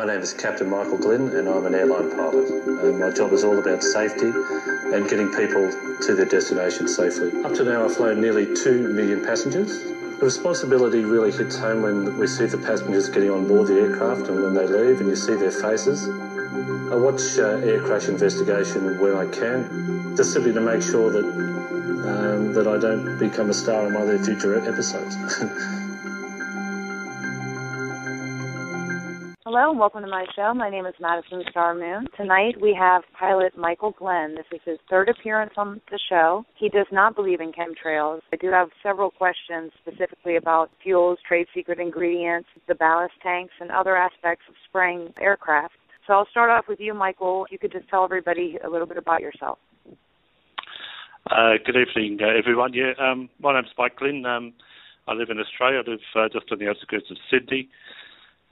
My name is Captain Michael Glynn and I'm an airline pilot. My job is all about safety and getting people to their destination safely. Up to now I've flown nearly 2 million passengers. The responsibility really hits home when we see the passengers getting on board the aircraft and when they leave and you see their faces. I watch air crash investigation where I can, just simply to make sure that I don't become a star in one of their future episodes. Hello and welcome to my show. My name is Madison Star Moon. Tonight we have pilot Michael Glenn. This is his third appearance on the show. He does not believe in chemtrails. I do have several questions specifically about fuels, trade secret ingredients, the ballast tanks, and other aspects of spraying aircraft. So I'll start off with you, Michael. If you could just tell everybody a little bit about yourself. Good evening, everyone. My name's Mike Glynn. I live in Australia. I live just on the outskirts of Sydney.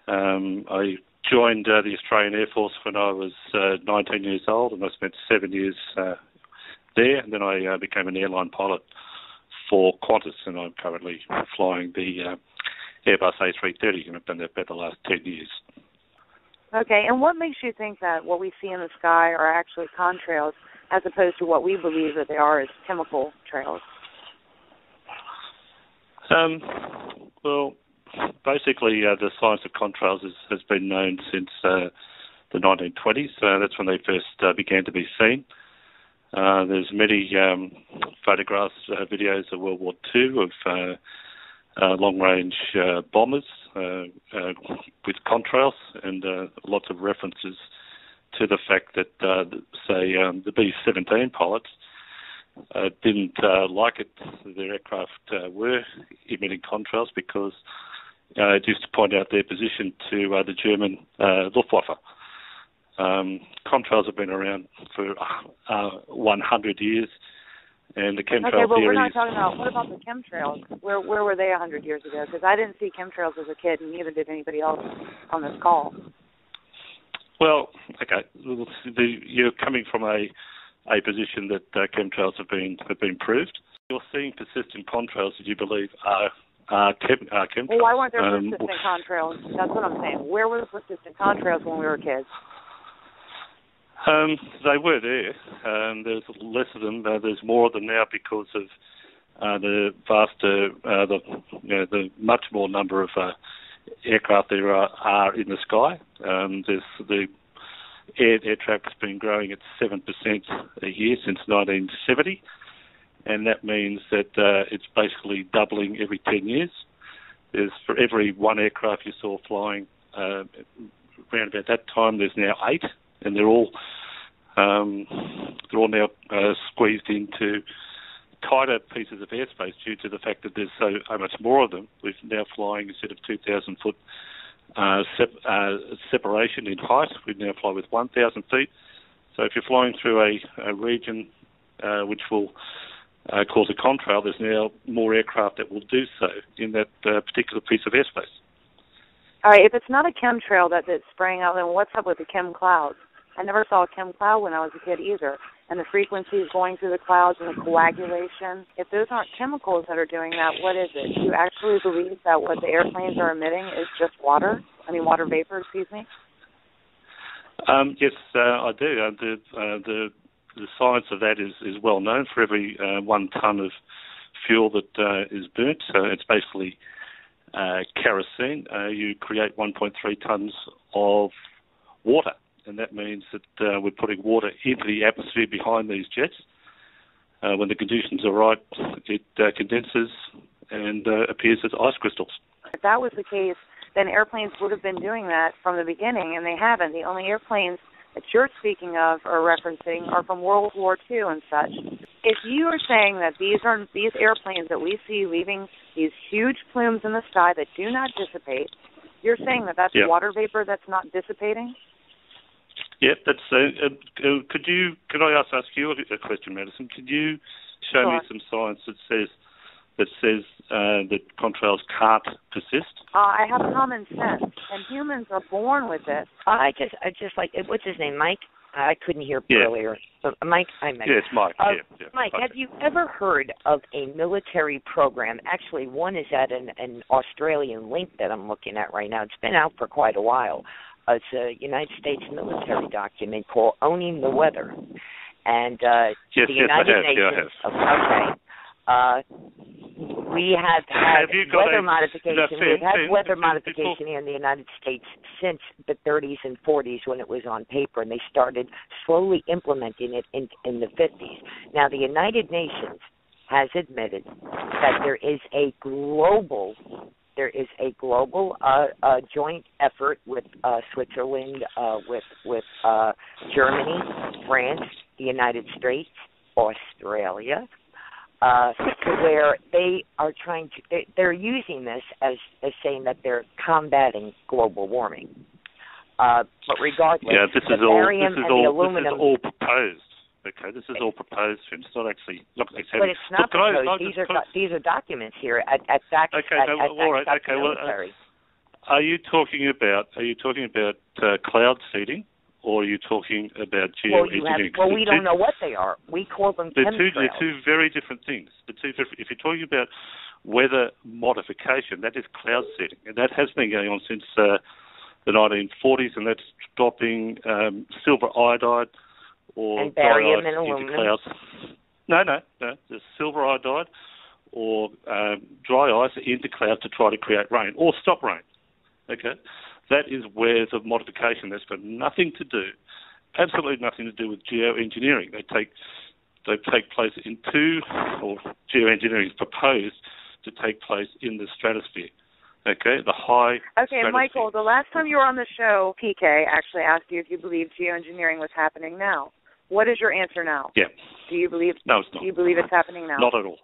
I joined the Australian Air Force when I was 19 years old, and I spent 7 years there. And then I became an airline pilot for Qantas, and I'm currently flying the Airbus A330, and I've done that about the last 10 years. Okay, and what makes you think that what we see in the sky are actually contrails as opposed to what we believe that they are as chemical trails? Well, basically the science of contrails has been known since the 1920s. That's when they first began to be seen. There's many photographs, videos of World War II of long-range bombers with contrails, and lots of references to the fact that, the B-17 pilots didn't like it. Their aircraft were emitting contrails because it used to point out their position to the German Luftwaffe. Contrails have been around for 100 years, and the chemtrail Okay, but theory we're not talking about, what about the chemtrails? Where were they 100 years ago? Because I didn't see chemtrails as a kid, and neither did anybody else on this call. Well, okay, you're coming from a position that chemtrails have been proved. You're seeing persistent contrails that you believe are chemtrails. Well, why weren't there persistent contrails? That's what I'm saying. Where were the persistent contrails when we were kids? They were there. There's less of them. There's more of them now because of the vaster, the much more number of aircraft there are in the sky. There's the air traffic's been growing at 7% a year since 1970, and that means that it's basically doubling every 10 years. There's, for every one aircraft you saw flying around about that time, there's now 8, and they're all now squeezed into tighter pieces of airspace due to the fact that there's so much more of them. We're now flying, instead of 2,000 foot separation in height, we now fly with 1,000 feet. So if you're flying through a region which will cause a contrail, there's now more aircraft that will do so in that particular piece of airspace. All right, if it's not a chemtrail that's spraying out, then what's up with the chem clouds? I never saw a chem cloud when I was a kid either. And the frequencies going through the clouds and the coagulation, if those aren't chemicals that are doing that, what is it? Do you actually believe that what the airplanes are emitting is just water? Water vapor, excuse me? Yes, I do. The science of that is well known. For every 1 tonne of fuel that is burnt, so it's basically kerosene, you create 1.3 tonnes of water. And that means that we're putting water into the atmosphere behind these jets. When the conditions are right, it condenses and appears as ice crystals. If that was the case, then airplanes would have been doing that from the beginning, and they haven't. The only airplanes that you're speaking of or referencing are from World War II and such. If you are saying that these airplanes that we see leaving these huge plumes in the sky that do not dissipate, you're saying that that's water vapor that's not dissipating? Yeah, that's. Can I ask you a question, Madison? Could you show me some science that says that contrails can't persist? I have common sense, and humans are born with it. I just like, what's his name, Mike? I couldn't hear earlier. So, Mike, I met. Yeah, it's Mike. Mike, have you ever heard of a military program? Actually, one is at an Australian link that I'm looking at right now. It's been out for quite a while. It's a United States military document called Owning the Weather. And the United Nations. We have had weather modification. We've had weather modification here in the United States since the 30s and 40s when it was on paper, and they started slowly implementing it in the 50s. Now, the United Nations has admitted that there is a global joint effort with Switzerland, with Germany, France, the United States, Australia, to where they are they're using this as saying that they're combating global warming. But regardless, this is all proposed. Okay, this is all proposed. It's not actually. But it's not proposed. These are documents here at military. Are you talking about cloud seeding, or are you talking about geoengineering? Well, we don't know what they are. We call them chemtrails. They're two very different things. If you're talking about weather modification, that is cloud seeding, and that has been going on since the 1940s, and that's stopping silver iodide or barium and into aluminum. Clouds. No. There's silver iodide or dry ice into clouds to try to create rain or stop rain. Okay, that is where the modification. That's got nothing to do, absolutely nothing to do with geoengineering. They take place in or geoengineering is proposed to take place in the stratosphere. Okay, the high. Okay, Michael, the last time you were on the show, PK actually asked you if you believed geoengineering was happening now. What is your answer now? Yeah. Do you believe? No, it's not. Do you believe it's happening now? Not at all.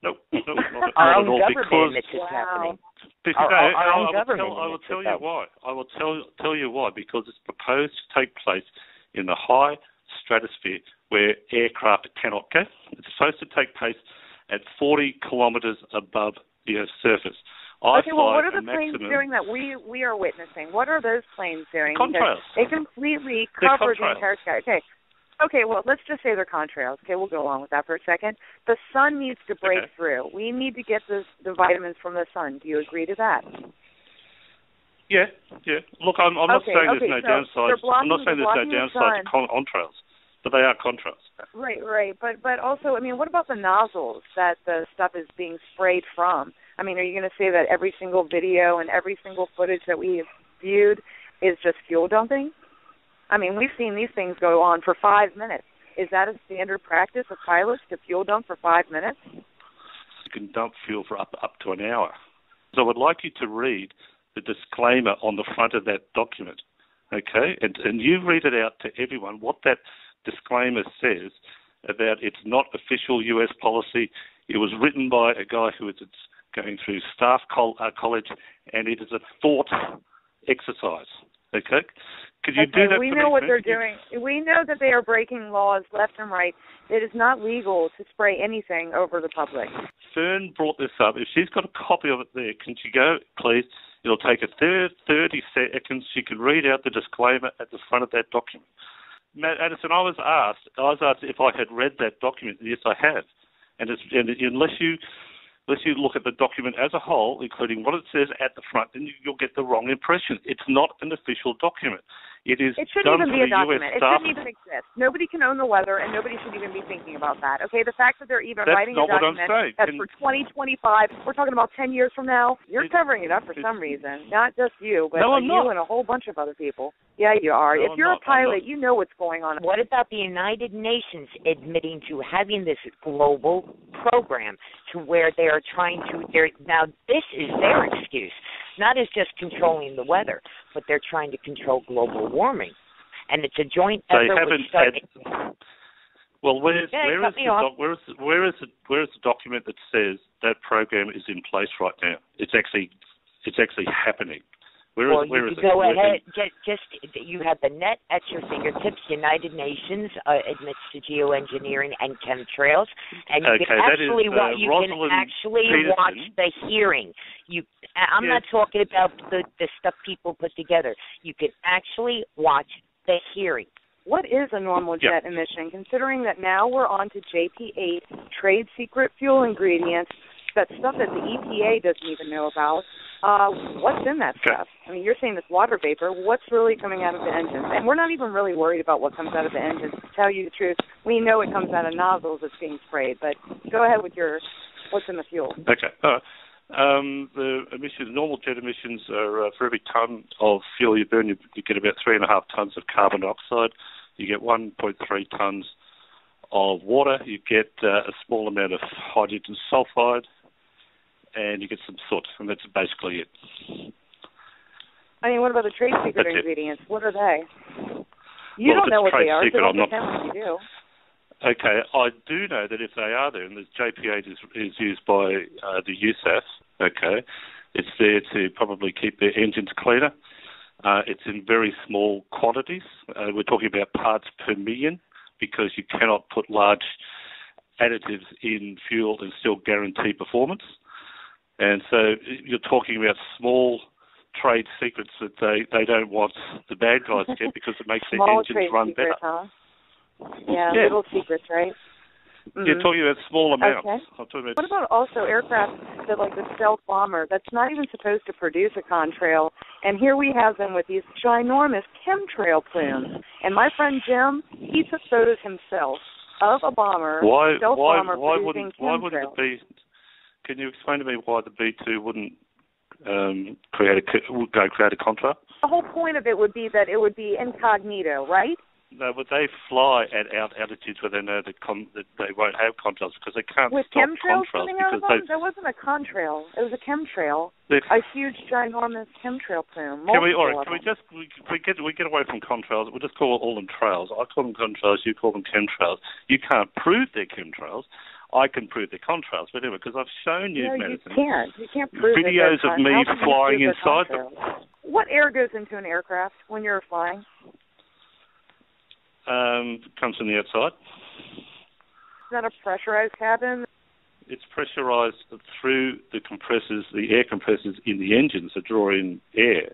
No, not our at all. Government admits it's happening. I will tell you why. I will tell you why. Because it's proposed to take place in the high stratosphere where aircraft cannot go. It's supposed to take place at 40 kilometres above the Earth's surface. Okay, well, what are the planes doing that we are witnessing? What are those planes doing? Contrails. They completely cover the entire sky. Okay, well, let's just say they're contrails. Okay, we'll go along with that for a second. The sun needs to break through. We need to get the vitamins from the sun. Do you agree to that? Yeah. Look, I'm not saying there's no downsides. I'm not saying there's no downsides to contrails, but they are contrails. Right. But also, I mean, what about the nozzles that the stuff is being sprayed from? I mean, are you going to say that every single video and every single footage that we have viewed is just fuel dumping? I mean, we've seen these things go on for 5 minutes. Is that a standard practice of pilots to fuel dump for 5 minutes? You can dump fuel for up to an hour. So I would like you to read the disclaimer on the front of that document, okay? And you read it out to everyone what that disclaimer says about it's not official U.S. policy. It was written by a guy who is going through staff college, and it is a thought exercise, okay? Could you do that? We know what they're doing. We know that they are breaking laws left and right. It is not legal to spray anything over the public. Fern brought this up. If she's got a copy of it there, can she go, please? It'll take 30 seconds. She can read out the disclaimer at the front of that document. Madison, I was asked if I had read that document. Yes, I have. And unless you look at the document as a whole, including what it says at the front, then you'll get the wrong impression. It's not an official document. It shouldn't even be a document. It shouldn't even exist. Nobody can own the weather, and nobody should even be thinking about that. Okay, the fact that they're even writing a document that's for 2025, we're talking about 10 years from now, you're covering it up for some reason. Not just you, but you and a whole bunch of other people. Yeah, you are. No, if you're a pilot, you know what's going on. What about the United Nations admitting to having this global program to where they are trying to now this is their excuse, not as just controlling the weather, but they're trying to control global warming. And it's a joint effort. Well, where is the document that says that program is in place right now? It's actually happening. Where is it? Go ahead. You have the net at your fingertips. United Nations admits to geoengineering and chemtrails, and you can actually watch the hearing. I'm not talking about the stuff people put together. You can actually watch the hearing. What is a normal jet emission, considering that now we're on to JP8, trade secret fuel ingredients, that stuff that the EPA doesn't even know about. What's in that stuff? I mean, you're saying this water vapor. What's really coming out of the engines? And we're not even really worried about what comes out of the engines. To tell you the truth, we know it comes out of nozzles that's being sprayed. But go ahead with your what's in the fuel. Okay. The emissions, normal jet emissions are for every tonne of fuel you burn, you get about 3.5 tonnes of carbon dioxide. You get 1.3 tonnes of water. You get a small amount of hydrogen sulfide, and you get some soot, and that's basically it. I mean, what about the trade secret ingredients? What are they? You don't know what they are, so don't pretend like you do. Okay, I do know that if they are there, and the JP8 is used by the USAF, okay, it's there to probably keep their engines cleaner. It's in very small quantities. We're talking about parts per million, because you cannot put large additives in fuel and still guarantee performance. And so you're talking about small trade secrets that they don't want the bad guys to get, because it makes their engines run better. Huh? Yeah, little secrets, right? Mm-hmm. You're talking about small amounts. Okay. I'm talking about what about also aircraft that, like the stealth bomber, that's not even supposed to produce a contrail, and here we have them with these ginormous chemtrail plumes. And my friend Jim, he took photos himself of a bomber, stealth bomber producing chemtrails. Why wouldn't it be? Can you explain to me why the B-2 wouldn't create a contrail? The whole point of it would be that it would be incognito, right? No, but they fly at altitudes where they know that they won't have contrails, because they can't with stop chemtrails contrails. Coming out of them? There wasn't a contrail. It was a chemtrail. A huge, ginormous chemtrail plume. Can we get away from contrails? We'll just call all them trails. I call them contrails. You call them chemtrails. You can't prove they're chemtrails. I can prove they're contrails, but anyway, because I've shown you, Madison, you can't prove videos of me flying inside them. What air goes into an aircraft when you're flying? Comes from the outside. Is that a pressurized cabin? It's pressurized through the compressors, the air compressors in the engines that draw in air.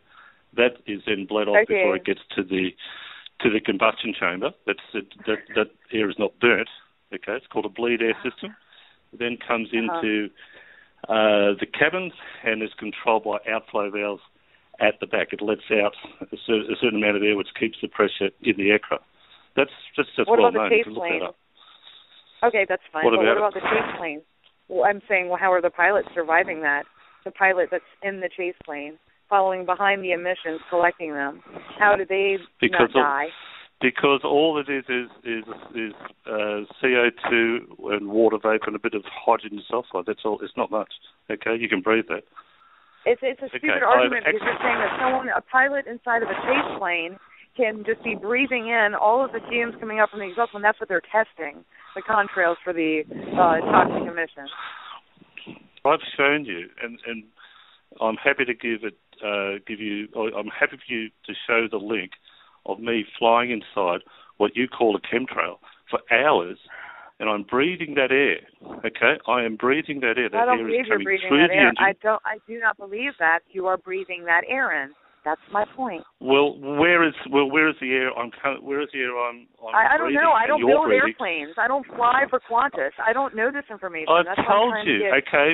That is then bled off before it gets to the combustion chamber. That air is not burnt. Okay, it's called a bleed air system. It then comes into the cabin and is controlled by outflow valves at the back. It lets out a certain amount of air, which keeps the pressure in the aircraft. That's just what well about known. The chase plane? Okay, that's fine. What about the chase plane? Well, I'm saying, how are the pilots surviving that? The pilot that's in the chase plane, following behind the emissions, collecting them. How do they not die? Because all it is CO2 and water vapor and a bit of hydrogen sulfide. That's all. It's not much. Okay, you can breathe that. It's a stupid argument, because you're saying that a pilot inside of a chase plane can just be breathing in all of the fumes coming up from the exhaust, and that's what they're testing, the contrails for the toxic emissions. I've shown you, and I'm happy to I'm happy for you to show the link of me flying inside what you call a chemtrail for hours, and I'm breathing that air. Okay, I am breathing that air. I don't believe you're breathing that air. I do not believe that you are breathing that air in. That's my point. Well, where is the air? Where is the air I'm I don't know. I don't build breathing? Airplanes. I don't fly for Qantas. I don't know this information. I've told you. Okay,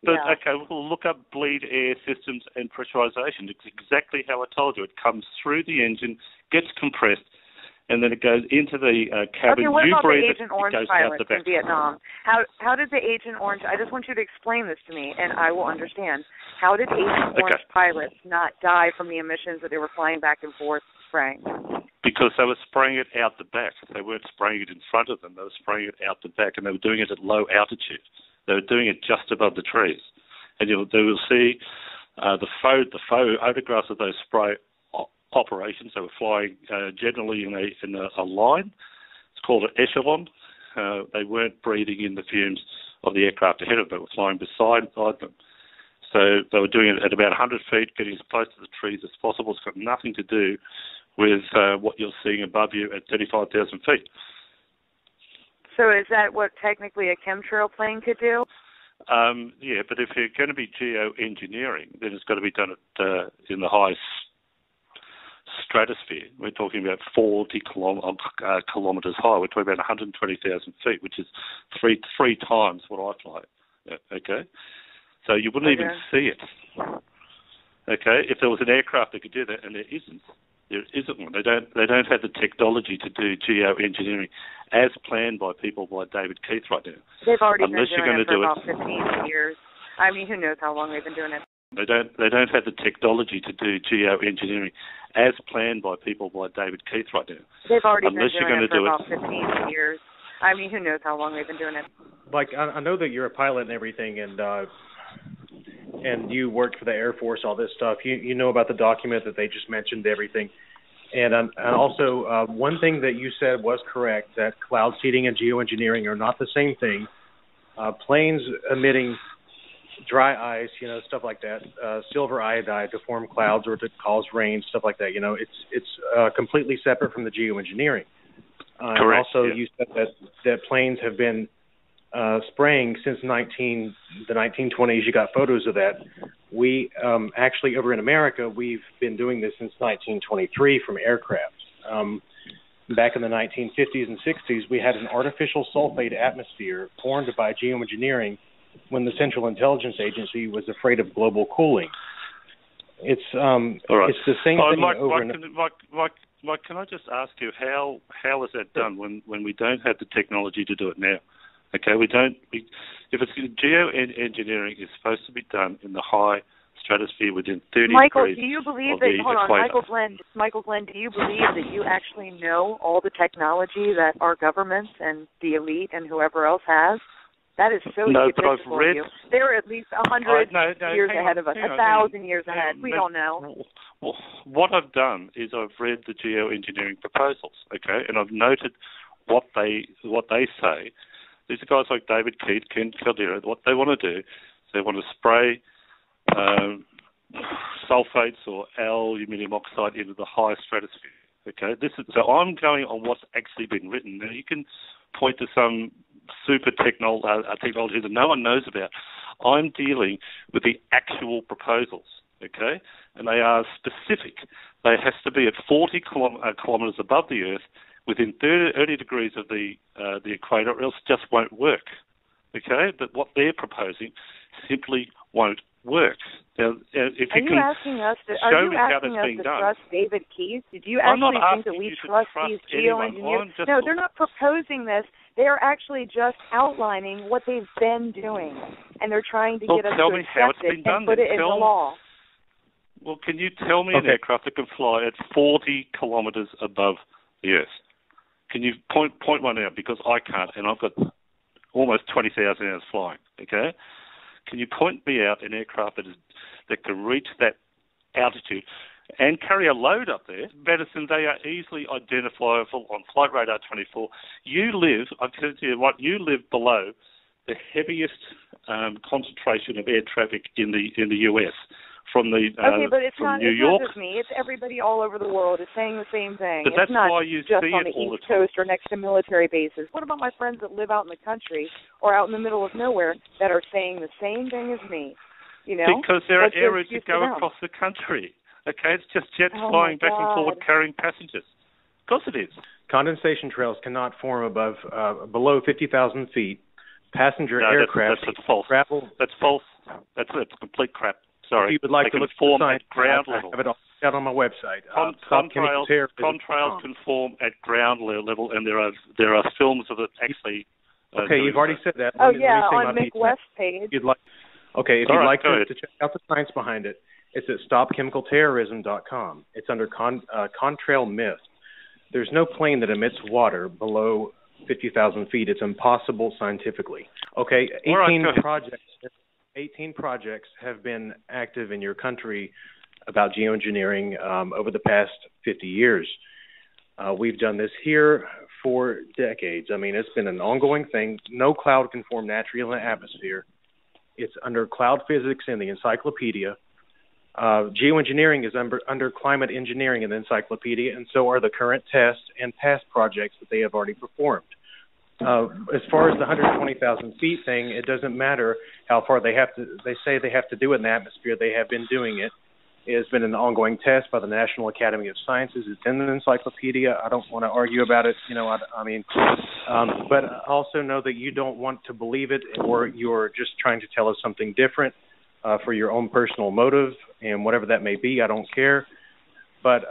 okay, we'll look up bleed air systems and pressurization. It's exactly how I told you. It comes through the engine, gets compressed, and then it goes into the cabin. Okay, what you about breathe the Agent Orange it, pilots in Vietnam? How did the Agent Orange? I just want you to explain this to me, and I will understand. How did Agent Orange pilots not die from the emissions that they were flying back and forth spraying? Because they were spraying it out the back. They weren't spraying it in front of them. They were spraying it out the back, and they were doing it at low altitude. They were doing it just above the trees. And they will see the faux photographs of those spray operations. They were flying generally in a line. It's called an echelon. They weren't breathing in the fumes of the aircraft ahead of them. They were flying beside them. So they were doing it at about 100 feet, getting as close to the trees as possible. It's got nothing to do with what you're seeing above you at 35,000 feet. So is that what technically a chemtrail plane could do? Yeah, but if you're going to be geoengineering, then it's got to be done in the high stratosphere. We're talking about 40 kilometres high. We're talking about 120,000 feet, which is three times what I fly. Okay? So you wouldn't even see it. Okay? If there was an aircraft that could do that, and there isn't one. They don't have the technology to do geoengineering as planned by people like David Keith right now. They've already been doing it for about 15 years. I mean, who knows how long they've been doing it? They don't have the technology to do geoengineering as planned by people like David Keith right now. They've already been doing it for about 15 years. I mean, who knows how long they've been doing it? Like, I know that you're a pilot and everything, and you worked for the Air Force, all this stuff. You know about the document that they just mentioned, everything. And also, one thing that you said was correct, that cloud seeding and geoengineering are not the same thing. Planes emitting dry ice, stuff like that, silver iodide to form clouds or to cause rain, stuff like that. It's completely separate from the geoengineering. Correct. And also, you said that planes have been spraying since the 1920s. You got photos of that. We actually, over in America, we've been doing this since 1923 from aircraft. Back in the 1950s and 60s, we had an artificial sulfate atmosphere formed by geoengineering when the Central Intelligence Agency was afraid of global cooling. It's it's the same thing over in... Mike, can I just ask you, how is that done when we don't have the technology to do it now? Okay, if it's geoengineering is supposed to be done in the high stratosphere within 30 Michael, degrees. Do you believe of that? the Hold on, equator. Michael Glenn. Do you believe that you actually know all the technology that our governments and the elite and whoever else has? That is so egotistical of you. They're at least 100 years ahead of us, 1,000 years ahead. We don't know. Well, what I've done is I've read the geoengineering proposals, okay, and I've noted what they say. These are guys like David Keith, Ken Caldera. What they want to do is they want to spray sulfates or aluminium oxide into the high stratosphere. Okay, so I'm going on what's actually been written. Now you can point to some super technology that no one knows about. I'm dealing with the actual proposals. Okay, and they are specific. They have to be at 40 kilometres above the Earth, within 30 degrees of the equator, or else it just won't work. Okay, but what they're proposing simply won't work. Now, if you can show me how that's being done. Trust David Keith? Did you actually think that we trust these geoengineers? No, they're not proposing this. They are actually just outlining what they've been doing, and they're trying to get us to accept it and put it in the law. Well, can you tell me an aircraft that can fly at 40 kilometres above the Earth? Can you point one out? Because I can't, and I've got almost 20,000 hours flying, okay? Can you point me out an aircraft that can reach that altitude and carry a load up there? Madison, they are easily identifiable on Flight Radar 24. You live below the heaviest concentration of air traffic in the US. From the but it's from not, New York. Not just me. It's everybody all over the world. It's saying the same thing. But that's not why you just see on it the all East the time. Coast or next to military bases. What about my friends that live out in the country or out in the middle of nowhere that are saying the same thing as me? Because there are areas that go across the country. Okay, it's just jets flying back and forward carrying passengers. Of course it is. Condensation trails cannot form below 50,000 feet. Passenger aircraft that's false. Travel. That's false. That's complete crap. Sorry. If you would like to look form at at ground level. I have it all out on my website. Contrails can form at ground level, and there are films of it actually. Okay, you've already said that. On Mick West's page. If you'd like to check out the science behind it, it's at stopchemicalterrorism.com. It's under contrail myth. There's no plane that emits water below 50,000 feet. It's impossible scientifically. Okay, 18 projects have been active in your country about geoengineering over the past 50 years. We've done this here for decades. I mean, it's been an ongoing thing. No cloud can form naturally in the atmosphere. It's under cloud physics in the encyclopedia. Geoengineering is under climate engineering in the encyclopedia, and so are the current tests and past projects that they have already performed. As far as the 120,000 feet thing, it doesn't matter how far they say they have to do it in the atmosphere. They have been doing it. It's been an ongoing test by the National Academy of Sciences. It's in the encyclopedia. I don't want to argue about it, but also know that you don't want to believe it, or you're just trying to tell us something different for your own personal motive, and whatever that may be, I don't care. But,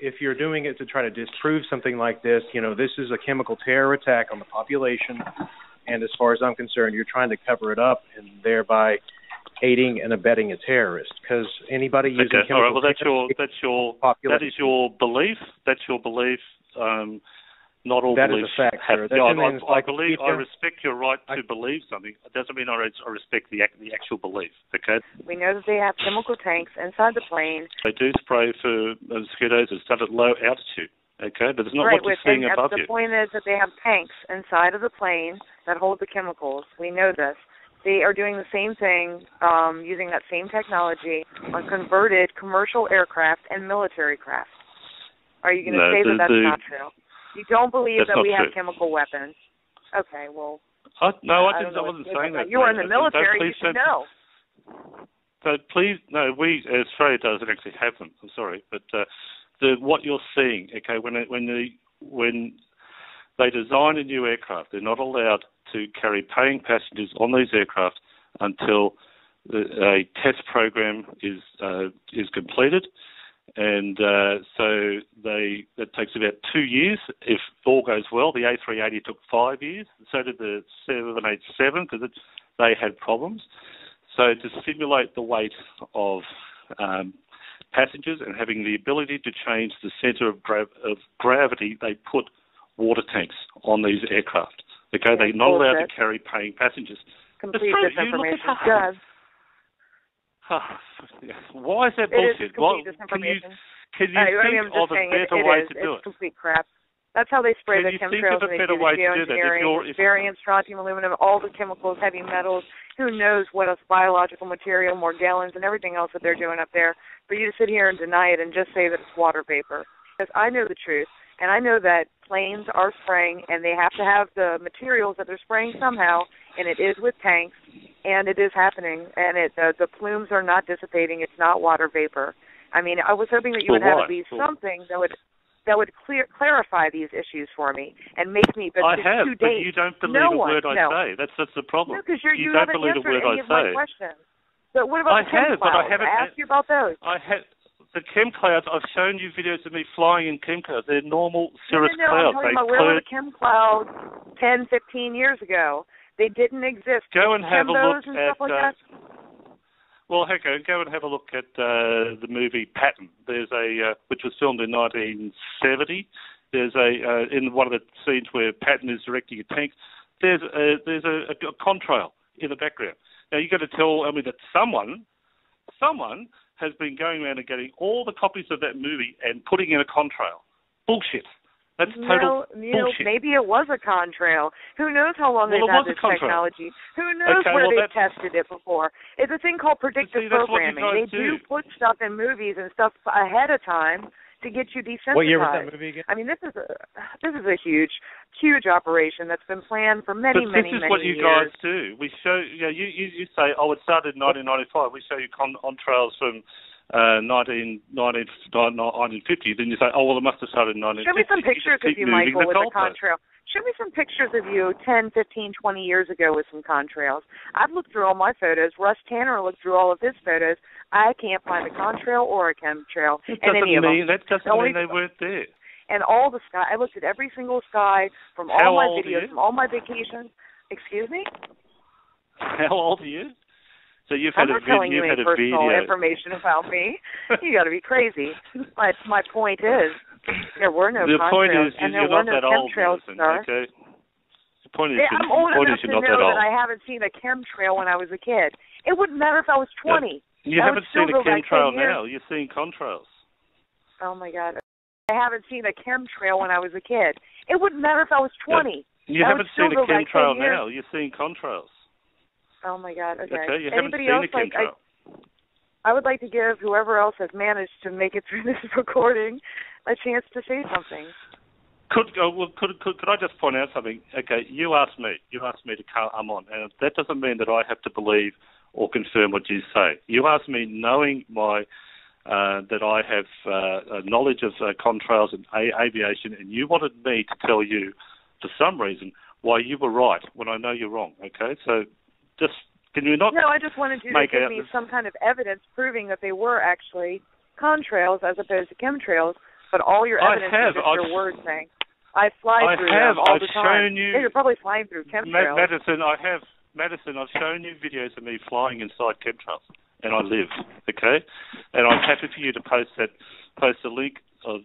if you're doing it to try to disprove something like this, this is a chemical terror attack on the population, and as far as I'm concerned, you're trying to cover it up and thereby aiding and abetting a terrorist, because anybody using chemical... All right, well, that is your belief. That's your belief. Not all beliefs is a fact, have... sir. I respect your right to believe something. It doesn't mean I respect the actual belief, okay? We know that they have chemical tanks inside the plane. They do spray for mosquitoes. It's done at low altitude, okay? But it's not what you're seeing above you. The point is that they have tanks inside of the plane that hold the chemicals. We know this. They are doing the same thing, using that same technology on converted commercial aircraft and military craft. Are you going to say that that's not true? You don't believe that we have chemical weapons? Okay, well... I wasn't saying that. You were in the military, you should know. But please, no, Australia doesn't actually have them. I'm sorry, but what you're seeing, okay, when they design a new aircraft, they're not allowed to carry paying passengers on these aircraft until a test program is completed, and so that takes about 2 years if all goes well. The A380 took 5 years, so did the 787 because they had problems. So to simulate the weight of passengers and having the ability to change the centre of gravity, they put water tanks on these aircraft. Okay, they're not allowed to carry paying passengers. Complete disinformation. Does. Why is that bullshit? Can you think of a better way to do it? It's complete crap. That's how they spray the chemtrails and they do the geoengineering, barium, strontium, aluminum, all the chemicals, heavy metals. Who knows what else, biological material, Morgellons, and everything else that they're doing up there. For you to sit here and deny it and just say that it's water vapor. Because I know the truth. And I know that planes are spraying, and they have to have the materials that they're spraying somehow, and it is with tanks, and it is happening, and the plumes are not dissipating. It's not water vapor. I mean, I was hoping that you would have at least something that would clarify these issues for me and make me. But I have, but you don't believe a word I say. That's the problem. No, because you don't haven't believe a word I say. My question. But what about the chem clouds? I asked you about those. The chem clouds, I've shown you videos of me flying in chem clouds. They're normal cirrus clouds. I'm talking about where were the chem clouds 10, 15 years ago? They didn't exist. Go and have a look at... Like well, go and have a look at the movie Patton. There's which was filmed in 1970. There's in one of the scenes where Patton is directing a tank. There's a contrail in the background. Now you've got to tell me that someone has been going around and getting all the copies of that movie and putting in a contrail. Bullshit. That's total bullshit. Maybe it was a contrail. Who knows how long they've had this technology? Who knows where they've tested it before? It's a thing called predictive programming. They do put stuff in movies and stuff ahead of time to get you desensitized. What year was that movie again? I mean, this is a huge operation that's been planned for many years. This is what you guys do. We show you say, it started in 1995. We show you contrails from 1950. Then you say, it must have started in 1950. Show me some pictures of you, Michael, with a contrail. Show me some pictures of you 10, 15, 20 years ago with some contrails. I've looked through all my photos. Russ Tanner looked through all of his photos. I can't find a contrail or a chemtrail in any of them. That doesn't mean they weren't there. And all the sky, I looked at every single sky from all my videos, from all my vacations. Excuse me? How old are you? So you've had I'm not telling you any personal information about me. You got to be crazy. My point is, there were no contrails, and there were no chemtrails, sir. Okay. The point is, I'm old enough to know that I haven't seen a chemtrail when I was a kid. It wouldn't matter if I was 20. You haven't seen a chemtrail now. You're seeing contrails. Oh, my God. I haven't seen a chemtrail when I was a kid. It wouldn't matter if I was 20. You haven't seen a chemtrail now. You're seeing contrails. Oh, my God. Okay. You haven't seen a chemtrail. I would like to give whoever else has managed to make it through this recording a chance to say something. Could I just point out something? Okay, you asked me to come on, and that doesn't mean that I have to believe or confirm what you say. You asked me knowing that I have knowledge of contrails and aviation, and you wanted me to tell you, for some reason, why you were right when I know you're wrong. Okay, so just can you not? No, I just wanted you to give me some kind of evidence proving that they were actually contrails as opposed to chemtrails. But all your evidence is just your words saying. I fly through them all the time. You're probably flying through chemtrails. Madison, I've shown you videos of me flying inside chemtrails, and I live. Okay, and I'm happy for you to post a link of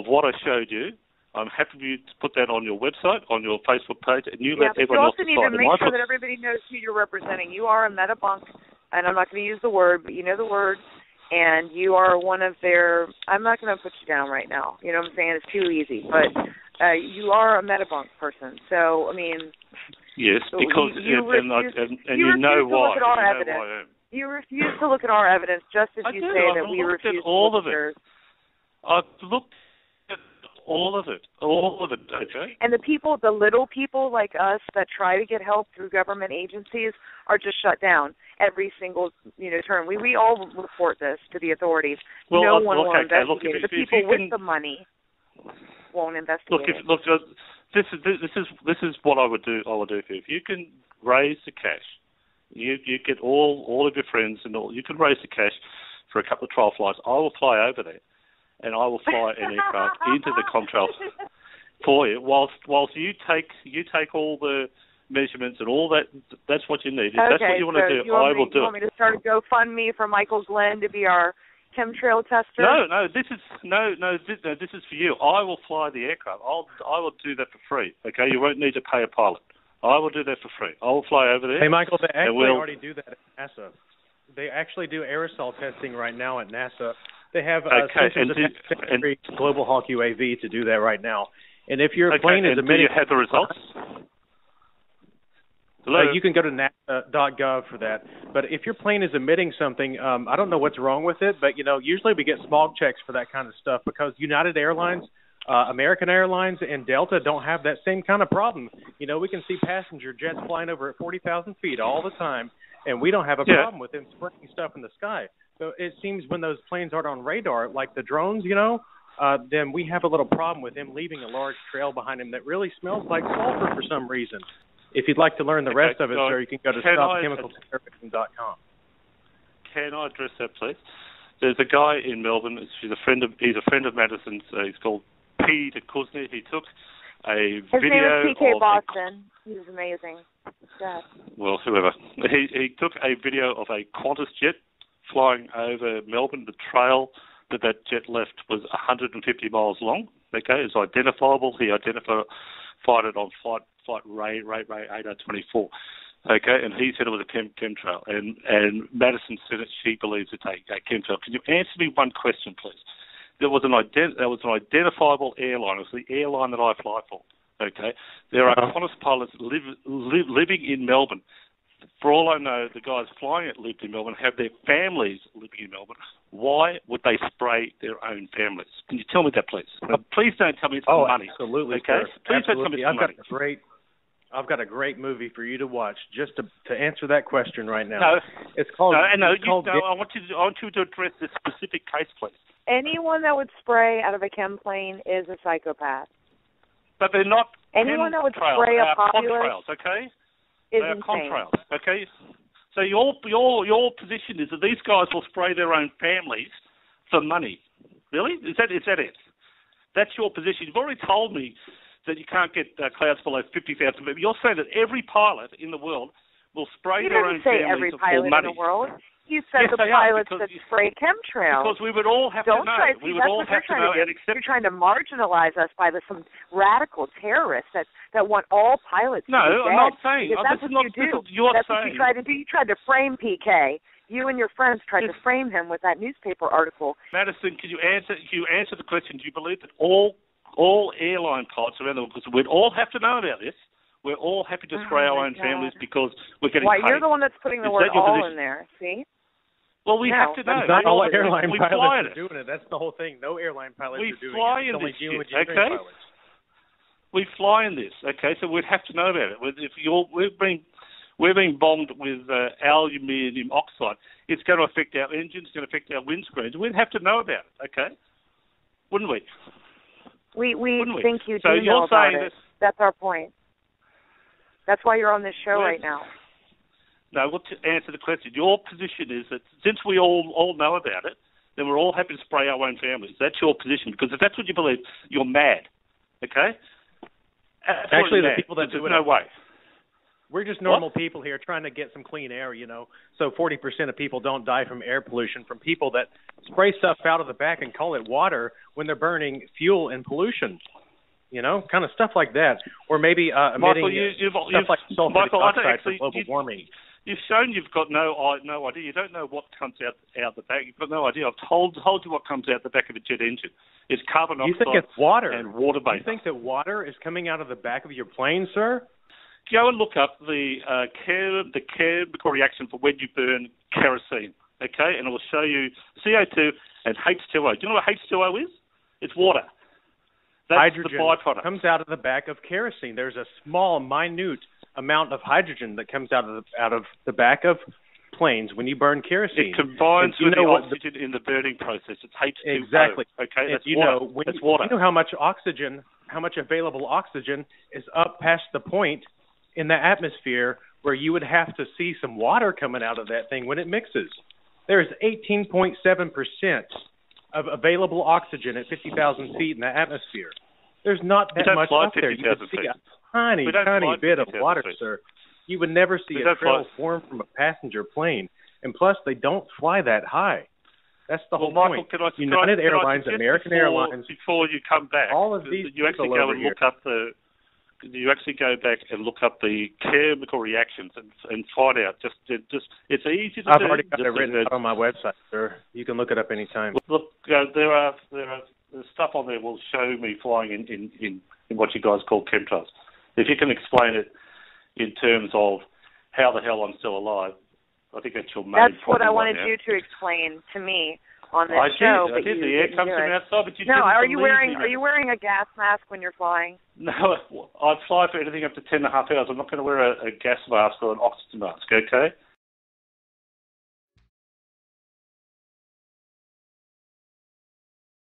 what I showed you. I'm happy for you to put that on your website, on your Facebook page, and you let everyone else decide. You also need to make sure that everybody knows who you're representing. You are a Medibunk, and I'm not going to use the word, but you know the word. And you are one of their, I'm not going to put you down right now. You know what I'm saying? It's too easy. But you are a Medibunk person. So, I mean. Yes, because, you know why. You refuse to look at our evidence just as you say that we refuse to look at yours. I've looked at all of it, okay? And the little people like us that try to get help through government agencies are just shut down every single turn. We all report this to the authorities. Well, no one will investigate it. The people with the money won't investigate it. Look, this is what I would do. I will do for you. If you can raise the cash, you get all of your friends and all. You can raise the cash for a couple of trial flights. I will fly over there, and I will fly an aircraft into the contrail for you. Whilst you take all the measurements and all that. That's what you need. If that's what you want to do, I will do it. You want me to start a GoFundMe for Michael Glenn to be our chemtrail tester? No. This is for you. I will fly the aircraft. I will do that for free. Okay, you won't need to pay a pilot. I will do that for free. I will fly over there. Hey, Michael, they actually already do that at NASA. They actually do aerosol testing right now at NASA. They have Global Hawk UAV to do that right now. And if your plane is emitting, do you have the results? You can go to NASA.gov for that. But if your plane is emitting something, I don't know what's wrong with it, but usually we get smog checks for that kind of stuff because United Airlines, American Airlines, and Delta don't have that same kind of problem. We can see passenger jets flying over at 40,000 feet all the time, and we don't have a problem with them spraying stuff in the sky. So it seems when those planes aren't on radar, like the drones, then we have a little problem with them leaving a large trail behind them that really smells like sulfur for some reason. If you'd like to learn the rest of it, sir, you can go to stopchemicalterrorism.com. Can I address that, please? There's a guy in Melbourne. He's a friend of Madison's. He's called Peter Kuznets. He took a video. His name is PK of Boston. He was amazing. Yeah. Well, whoever. He took a video of a Qantas jet flying over Melbourne. The trail that jet left was 150 miles long. Okay, it's identifiable. He identified it on flight Ray 8024. Okay, and he said it was a chemtrail. And Madison said that she believes it's a chemtrail. Can you answer me one question, please? There was an identifiable airline. It was the airline that I fly for. Okay, there are Qantas pilots living in Melbourne. For all I know, the guys flying it lived in Melbourne, have their families living in Melbourne. Why would they spray their own families? Can you tell me that, please? Please don't tell me it's for money. Absolutely, okay? Sir. Please don't tell me it's for money. I've got a great movie for you to watch just to answer that question right now. No, it's called. I want you to address this specific case, please. Anyone that would spray out of a chem plane is a psychopath. But they're not. Anyone that would spray a populace, okay? Is they are insane. contrails, okay? So your position is that these guys will spray their own families for money. Really? Is that it? That's your position. You've already told me that you can't get clouds below 50,000 people. You're saying that every pilot in the world will spray their own families for money. Every pilot in the world. You said the pilots that spray chemtrails. Because we would all have to know. We would all have to know and accept. You're trying to marginalize us by some radical terrorists that want all pilots to be dead. No, I'm not saying. That's what you do. That's what you tried to do. You tried to frame PK. You and your friends tried to frame him with that newspaper article. Madison, can you answer the question? Do you believe that all airline pilots around the world, because we'd all have to know about this, we're all happy to spray our own families because we're getting paid. You're the one that's putting the word all in there, see? Well, we have to know. Not all airline pilots are doing it. That's the whole thing. No airline pilots are doing it. We fly in this shit, okay? We fly in this, okay? So we'd have to know about it. We're being bombed with aluminium oxide. It's going to affect our engines, it's going to affect our windscreens. We'd have to know about it, okay? Wouldn't we? We think you do know about it. That's our point. That's why you're on this show right now. No, to answer the question, your position is that since we all know about it, then we're all happy to spray our own families. That's your position, because if that's what you believe, you're mad, okay? Actually, the people that do it, no way. We're just normal people here trying to get some clean air, So 40% of people don't die from air pollution from people that spray stuff out of the back and call it water when they're burning fuel and pollution. Kind of stuff like that. Or maybe emitting stuff like sulfuric oxide for global warming. You've shown you've got no idea. You don't know what comes out the back. You've got no idea. I've told you what comes out the back of a jet engine. It's carbon oxide. You think it's water and water vapor. You think that water is coming out of the back of your plane, sir? Go and look up the chemical reaction for when you burn kerosene, okay? And it will show you CO2 and H2O. Do you know what H2O is? It's water. That's hydrogen the byproduct. Comes out of the back of kerosene. There's a small, minute amount of hydrogen that comes out of the back of planes when you burn kerosene. It combines with the oxygen in the burning process. It's H2O. Exactly. Okay, that's water. That's water. You know how much available oxygen is up past the point in the atmosphere where you would have to see some water coming out of that thing when it mixes. There's 18.7% of available oxygen at 50,000 feet in the atmosphere. There's not that much up there. You can see a tiny bit of water, sir. You would never see a trail form from a passenger plane. And plus, they don't fly that high. That's the whole Michael, point. United Airlines, American Airlines. Before you come back, all of these you actually go and look up you actually go back and look up the chemical reactions and find out. Just it's easy to do. I've already got it written out on my website, sir. You can look it up anytime. Look, there are stuff on there will show me flying in what you guys call chemtrails. If you can explain it in terms of how the hell I'm still alive, I think that's your main problem. That's what I wanted you to explain to me on this show. I did. The air comes from outside, but you didn't are you wearing a gas mask when you're flying? No, I'd fly for anything up to 10.5 hours. I'm not going to wear a gas mask or an oxygen mask, okay?